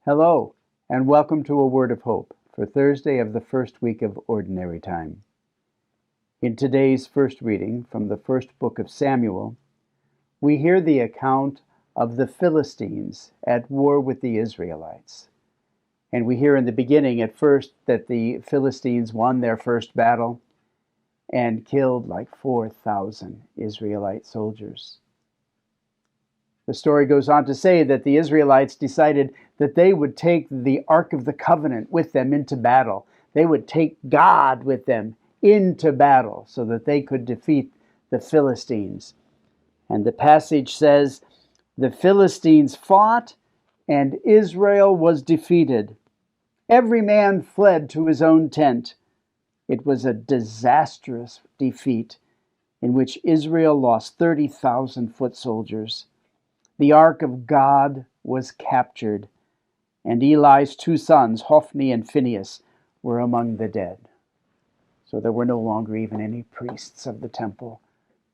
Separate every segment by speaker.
Speaker 1: Hello, and welcome to A Word of Hope for Thursday of the first week of Ordinary Time. In today's first reading from the first book of Samuel, we hear the account of the Philistines at war with the Israelites. And we hear in the beginning at first that the Philistines won their first battle and killed like 4,000 Israelite soldiers. The story goes on to say that the Israelites decided that they would take the Ark of the Covenant with them into battle. They would take God with them into battle so that they could defeat the Philistines. And the passage says, the Philistines fought and Israel was defeated. Every man fled to his own tent. It was a disastrous defeat in which Israel lost 30,000 foot soldiers. The ark of God was captured, and Eli's two sons, Hophni and Phinehas, were among the dead. So there were no longer even any priests of the temple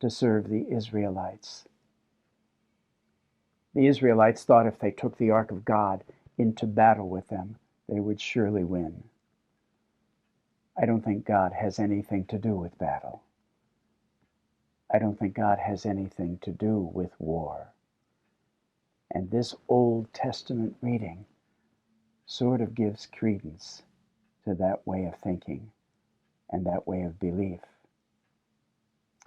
Speaker 1: to serve the Israelites. The Israelites thought if they took the ark of God into battle with them, they would surely win. I don't think God has anything to do with battle. I don't think God has anything to do with war. And this Old Testament reading sort of gives credence to that way of thinking and that way of belief.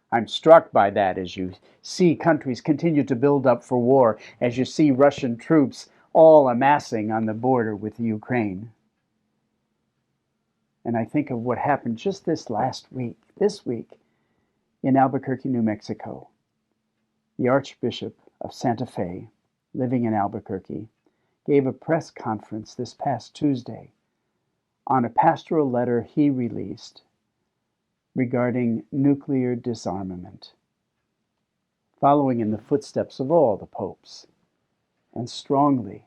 Speaker 1: I'm struck by that as you see countries continue to build up for war, as you see Russian troops all amassing on the border with Ukraine. And I think of what happened just this week in Albuquerque, New Mexico. The Archbishop of Santa Fe, living in Albuquerque, gave a press conference this past Tuesday on a pastoral letter he released regarding nuclear disarmament, following in the footsteps of all the popes, and strongly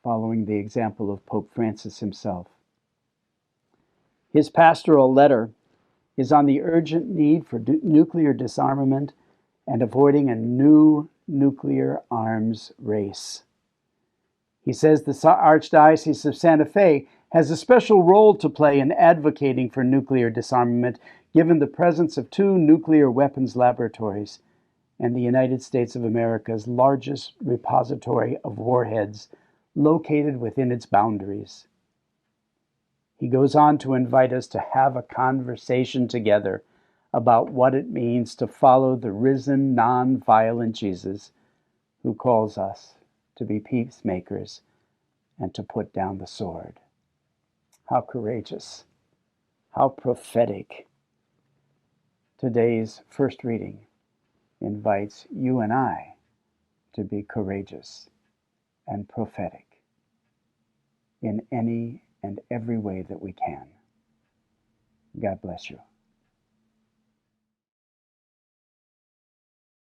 Speaker 1: following the example of Pope Francis himself. His pastoral letter is on the urgent need for nuclear disarmament and avoiding a new nuclear arms race. He says the Archdiocese of Santa Fe has a special role to play in advocating for nuclear disarmament, given the presence of two nuclear weapons laboratories and the United States of America's largest repository of warheads located within its boundaries. He goes on to invite us to have a conversation together about what it means to follow the risen, non-violent Jesus who calls us to be peacemakers and to put down the sword. How courageous, how prophetic. Today's first reading invites you and I to be courageous and prophetic in any and every way that we can. God bless you.